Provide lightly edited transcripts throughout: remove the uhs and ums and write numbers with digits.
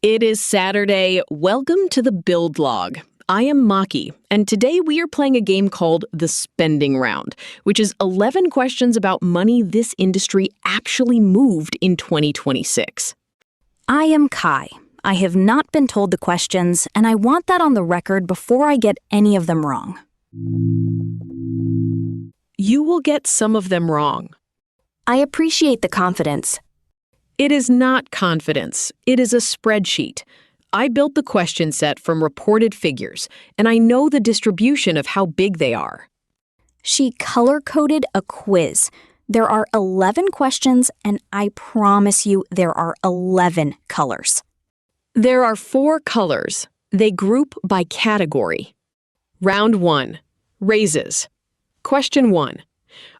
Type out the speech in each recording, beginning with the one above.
It is Saturday. Welcome to the Build Log. I am Maki, and today we are playing a game called the Spending Round, which is 11 questions about money this industry actually moved in 2026. I am Kai. I have not been told the questions, and I want that on the record before I get any of them wrong. You will get some of them wrong. I appreciate the confidence. It is not confidence. It is a spreadsheet. I built the question set from reported figures, and I know the distribution of how big they are. She color-coded a quiz. There are 11 questions, and I promise you there are 11 colors. There are 4 colors. They group by category. Round 1. Raises. Question 1.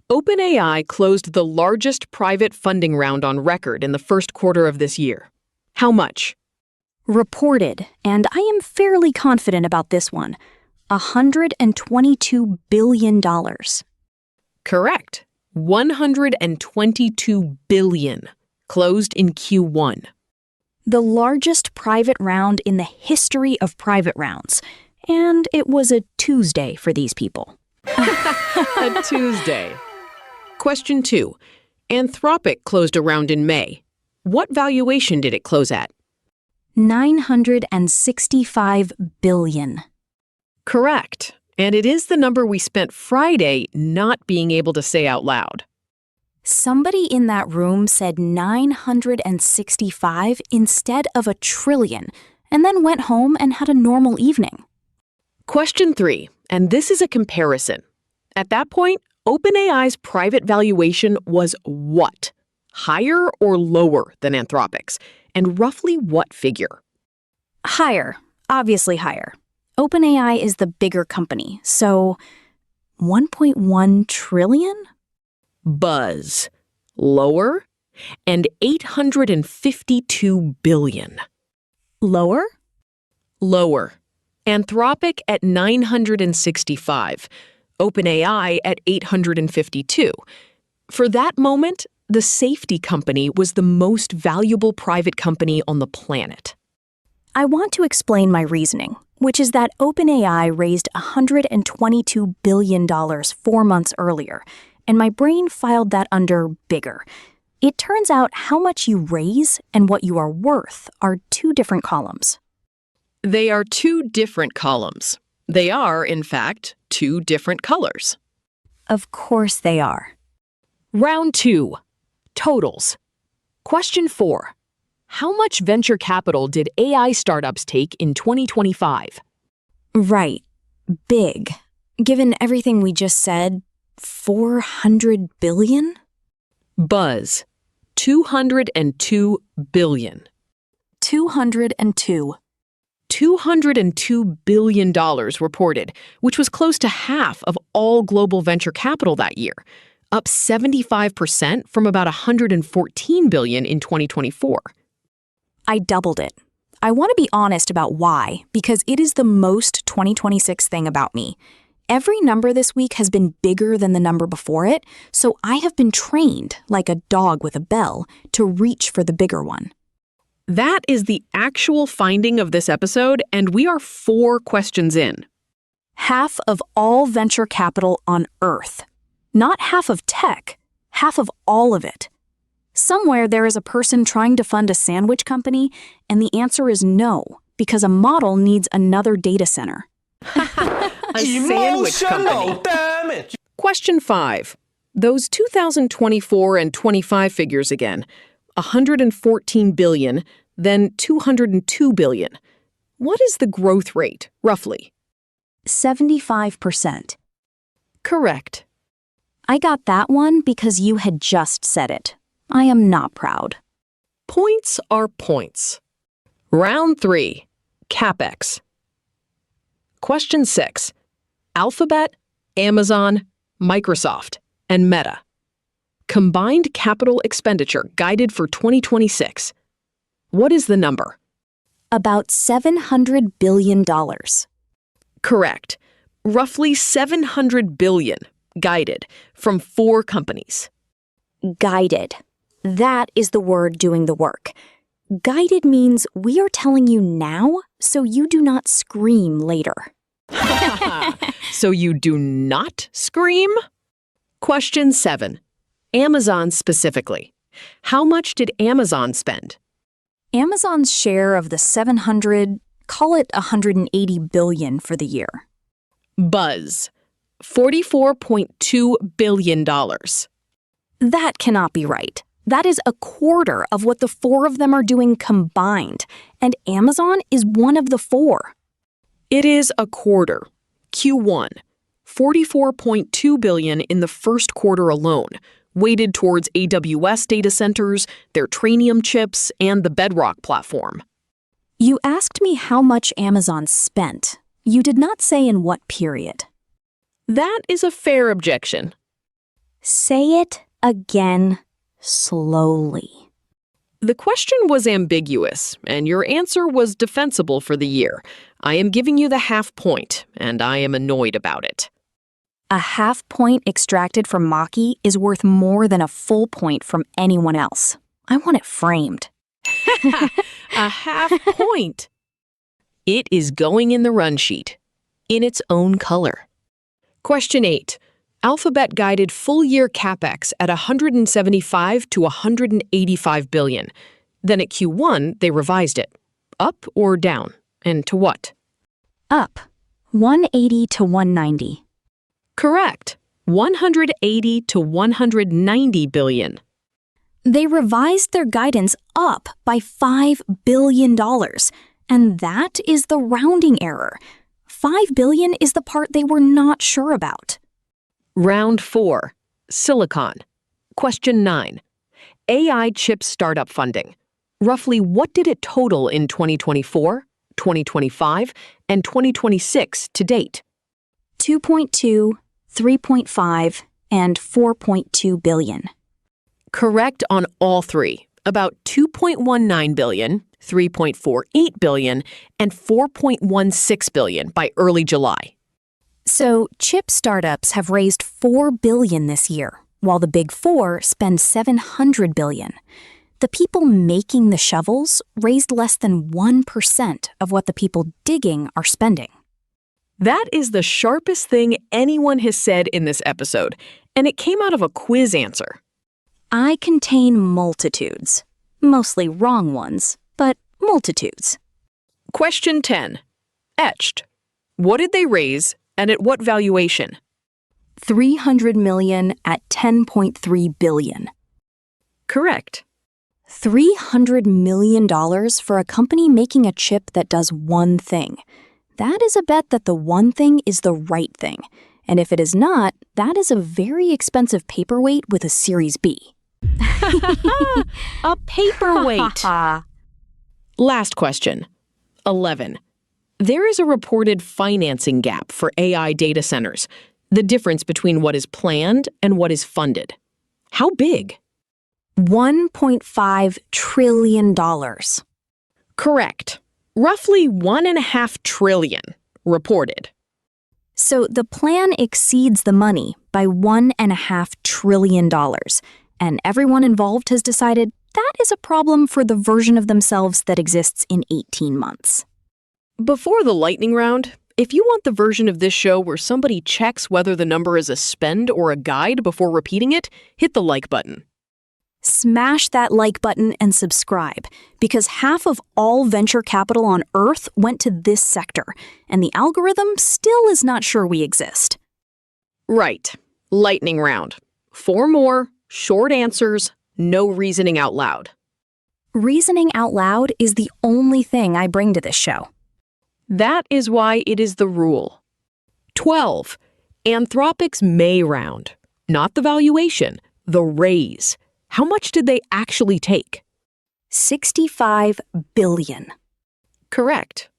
OpenAI closed the largest private funding round on record in the first quarter of this year. How much? Reported, and I am fairly confident about this one. $122 billion. Correct. $122 billion. Closed in Q1. The largest private round in the history of private rounds. And it was a Tuesday for these people. A Tuesday. Question 2. Anthropic closed a round in May. What valuation did it close at? $965 billion. Correct. And it is the number we spent Friday not being able to say out loud. Somebody in that room said 965 instead of a trillion, and then went home and had a normal evening. Question 3, and this is a comparison. At that point, OpenAI's private valuation was what? Higher or lower than Anthropic's? And roughly what figure? Higher. Obviously higher. OpenAI is the bigger company, so 1.1 trillion? Buzz. Lower. And 852 billion. Lower? Lower. Anthropic at 965. OpenAI at 852. For that moment, the safety company was the most valuable private company on the planet. I want to explain my reasoning, which is that OpenAI raised $122 billion 4 months earlier, and my brain filed that under bigger. It turns out how much you raise and what you are worth are 2 different columns. They are 2 different columns. They are, in fact, 2 different colors. Of course they are. Round 2. Totals. Question 4. How much venture capital did AI startups take in 2025? Right. Big. Given everything we just said, 400 billion? Buzz. 202 billion. 202. $202 billion reported, which was close to half of all global venture capital that year, up 75% from about $114 billion in 2024. I doubled it. I want to be honest about why, because it is the most 2026 thing about me. Every number this week has been bigger than the number before it, so I have been trained, like a dog with a bell, to reach for the bigger one. That is the actual finding of this episode, and we are 4 questions in. Half of all venture capital on Earth. Not half of tech, half of all of it. Somewhere there is a person trying to fund a sandwich company, and the answer is no, because a model needs another data center. A sandwich company. Damage. Question 5. Those 2024 and 25 figures again. 114 billion, then 202 billion. What is the growth rate, roughly? 75%. Correct. I got that one because you had just said it. I am not proud. Points are points. Round 3. CapEx. Question 6. Alphabet, Amazon, Microsoft, and Meta. Combined capital expenditure guided for 2026. What is the number? About $700 billion. Correct. Roughly 700 billion, guided, from 4 companies. Guided. That is the word doing the work. Guided means we are telling you now so you do not scream later. So you do not scream? Question 7. Amazon specifically. How much did Amazon spend? Amazon's share of the 700, call it 180 billion for the year. Buzz. $44.2 billion. That cannot be right. That is a quarter of what the four of them are doing combined, and Amazon is one of the four. It is a quarter. Q1. $44.2 billion in the first quarter alone, weighted towards AWS data centers, their Trainium chips, and the Bedrock platform. You asked me how much Amazon spent. You did not say in what period. That is a fair objection. Say it again slowly. The question was ambiguous, and your answer was defensible for the year. I am giving you the half point, and I am annoyed about it. A half point extracted from Maki is worth more than a full point from anyone else. I want it framed. A half point. It is going in the run sheet, in its own color. Question 8. Alphabet guided full-year CapEx at $175 to $185 billion. Then at Q1, they revised it. Up or down? And to what? Up. 180 to 190. Correct. 180 to 190 billion. They revised their guidance up by $5 billion. And that is the rounding error. $5 billion is the part they were not sure about. Round 4. Silicon. Question 9. AI chip startup funding. Roughly what did it total in 2024, 2025, and 2026 to date? 2.2, 3.5, and 4.2 billion. Correct on all three. About 2.19 billion, 3.48 billion, and 4.16 billion by early July. So, chip startups have raised $4 billion this year, while the Big Four spend $700 billion. The people making the shovels raised less than 1% of what the people digging are spending. That is the sharpest thing anyone has said in this episode, and it came out of a quiz answer. I contain multitudes. Mostly wrong ones, but multitudes. Question 10. Etched. What did they raise? And at what valuation? $300 million at $10.3 billion. Correct. $300 million for a company making a chip that does one thing. That is a bet that the one thing is the right thing. And if it is not, that is a very expensive paperweight with a Series B. A paperweight. Last question. 11. There is a reported financing gap for AI data centers, the difference between what is planned and what is funded. How big? $1.5 trillion. Correct. Roughly $1.5 trillion reported. So the plan exceeds the money by $1.5 trillion, and everyone involved has decided that is a problem for the version of themselves that exists in 18 months. Before the lightning round, if you want the version of this show where somebody checks whether the number is a spend or a guide before repeating it, hit the like button. Smash that like button and subscribe, because half of all venture capital on Earth went to this sector, and the algorithm still is not sure we exist. Right. Lightning round. 4 more, short answers, no reasoning out loud. Reasoning out loud is the only thing I bring to this show. That is why it is the rule. 12. Anthropic's May round. Not the valuation, the raise. How much did they actually take? $65 billion. Correct.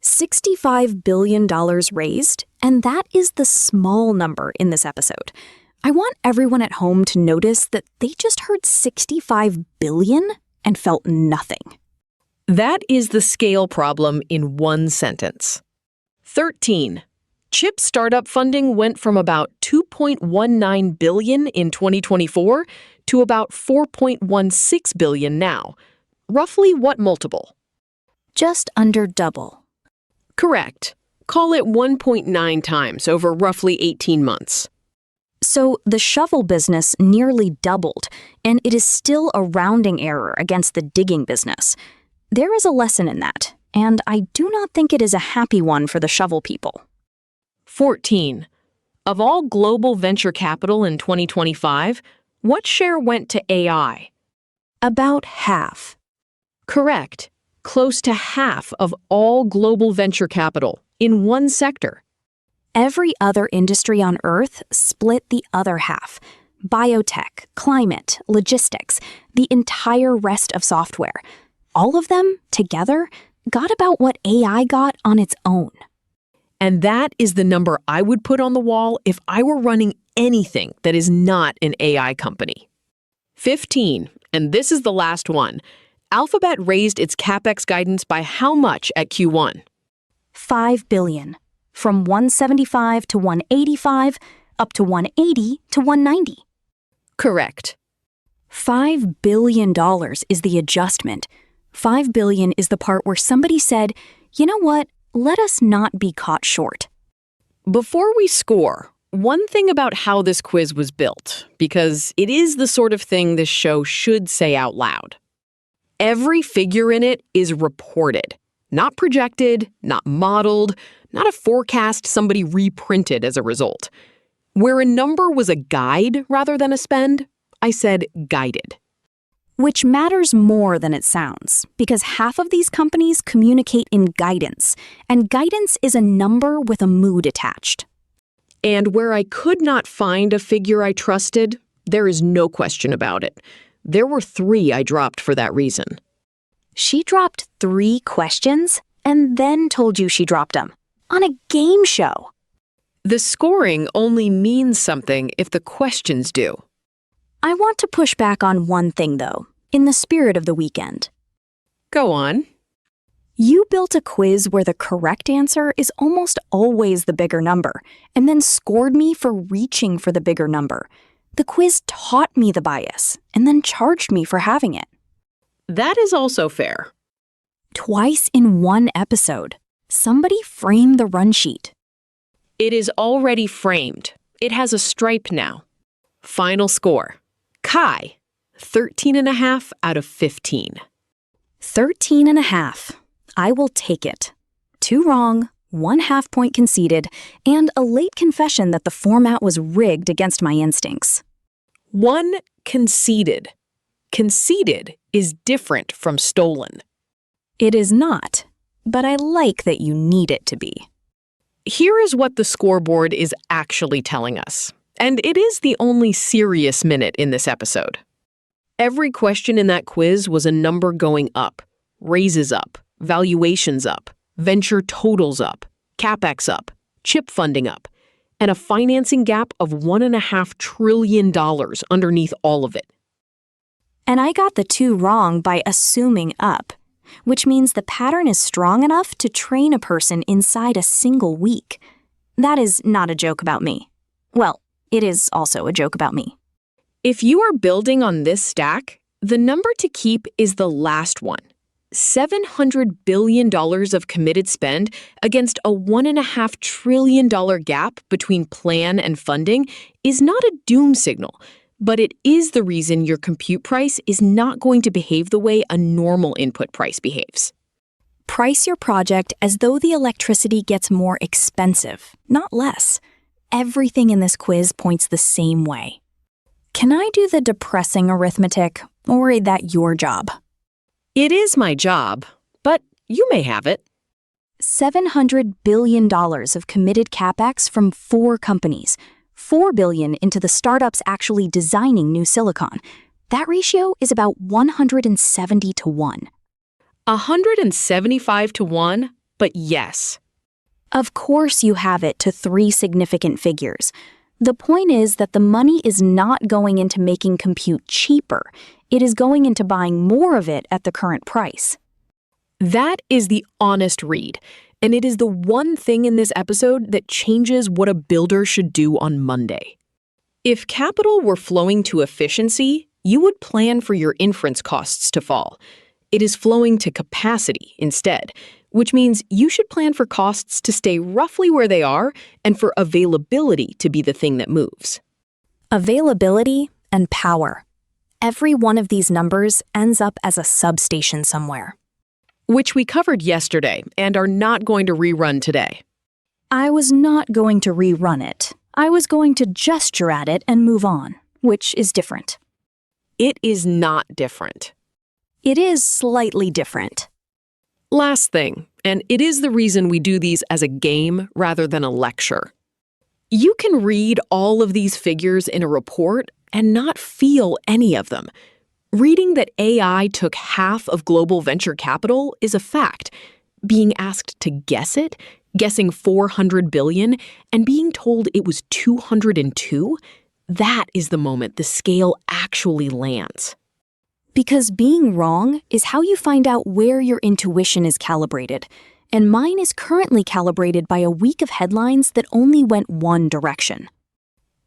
$65 billion raised, and that is the small number in this episode. I want everyone at home to notice that they just heard 65 billion and felt nothing. That is the scale problem in one sentence. 13. Chip startup funding went from about $2.19 billion in 2024 to about $4.16 billion now. Roughly what multiple? Just under double. Correct. Call it 1.9 times over roughly 18 months. So the shovel business nearly doubled, and it is still a rounding error against the digging business. There is a lesson in that, and I do not think it is a happy one for the shovel people. 14. Of all global venture capital in 2025, what share went to AI? About half. Correct. Close to half of all global venture capital in one sector. Every other industry on Earth split the other half. Biotech, climate, logistics, the entire rest of software. All of them, together, got about what AI got on its own. And that is the number I would put on the wall if I were running anything that is not an AI company. 15, and this is the last one. Alphabet raised its CapEx guidance by how much at Q1? $5 billion. From 175 to 185, up to 180 to 190. Correct. $5 billion is the adjustment. $5 billion is the part where somebody said, you know what, let us not be caught short. Before we score, one thing about how this quiz was built, because it is the sort of thing this show should say out loud. Every figure in it is reported, not projected, not modeled, not a forecast somebody reprinted as a result. Where a number was a guide rather than a spend, I said guided. Which matters more than it sounds, because half of these companies communicate in guidance, and guidance is a number with a mood attached. And where I could not find a figure I trusted, there is no question about it. There were 3 I dropped for that reason. She dropped 3 questions and then told you she dropped them. On a game show. The scoring only means something if the questions do. I want to push back on one thing, though, in the spirit of the weekend. Go on. You built a quiz where the correct answer is almost always the bigger number, and then scored me for reaching for the bigger number. The quiz taught me the bias, and then charged me for having it. That is also fair. Twice in one episode. Somebody frame the run sheet. It is already framed. It has a stripe now. Final score. Kai, 13.5 out of 15. 13.5. I will take it. 2 wrong, 1 half-point conceded, and a late confession that the format was rigged against my instincts. 1 conceded. Conceded is different from stolen. It is not. But I like that you need it to be. Here is what the scoreboard is actually telling us, and it is the only serious minute in this episode. Every question in that quiz was a number going up, raises up, valuations up, venture totals up, CapEx up, chip funding up, and a financing gap of $1.5 trillion underneath all of it. And I got the 2 wrong by assuming up, which means the pattern is strong enough to train a person inside a single week. That is not a joke about me. Well, it is also a joke about me. If you are building on this stack, the number to keep is the last one. $700 billion of committed spend against a $1.5 trillion gap between plan and funding is not a doom signal, but it is the reason your compute price is not going to behave the way a normal input price behaves. Price your project as though the electricity gets more expensive, not less. Everything in this quiz points the same way. Can I do the depressing arithmetic, or is that your job? It is my job, but you may have it. $700 billion of committed CapEx from 4 companies. $4 billion into the startups actually designing new silicon. That ratio is about 170 to 1. 175 to 1, but yes. Of course you have it to 3 significant figures. The point is that the money is not going into making compute cheaper. It is going into buying more of it at the current price. That is the honest read. And it is the one thing in this episode that changes what a builder should do on Monday. If capital were flowing to efficiency, you would plan for your inference costs to fall. It is flowing to capacity instead, which means you should plan for costs to stay roughly where they are and for availability to be the thing that moves. Availability and power. Every one of these numbers ends up as a substation somewhere. Which we covered yesterday and are not going to rerun today. I was not going to rerun it. I was going to gesture at it and move on, which is different. It is not different. It is slightly different. Last thing, and it is the reason we do these as a game rather than a lecture. You can read all of these figures in a report and not feel any of them. Reading that AI took half of global venture capital is a fact. Being asked to guess it, guessing 400 billion, and being told it was 202, that is the moment the scale actually lands. Because being wrong is how you find out where your intuition is calibrated, and mine is currently calibrated by a week of headlines that only went one direction.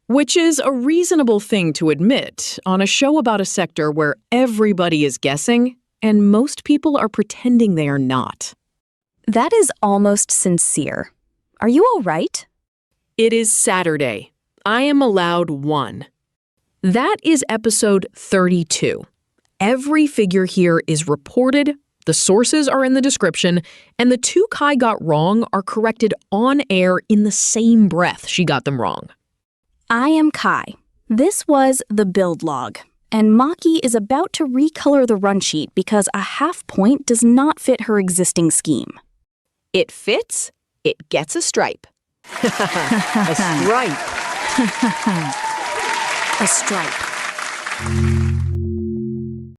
Which is a reasonable thing to admit on a show about a sector where everybody is guessing and most people are pretending they are not. That is almost sincere. Are you all right? It is Saturday. I am allowed one. That is episode 32. Every figure here is reported, the sources are in the description, and the two Kai got wrong are corrected on air in the same breath she got them wrong. I am Kai. This was the build log, and Maki is about to recolor the run sheet because a half point does not fit her existing scheme. It fits, it gets a stripe. A stripe. A stripe.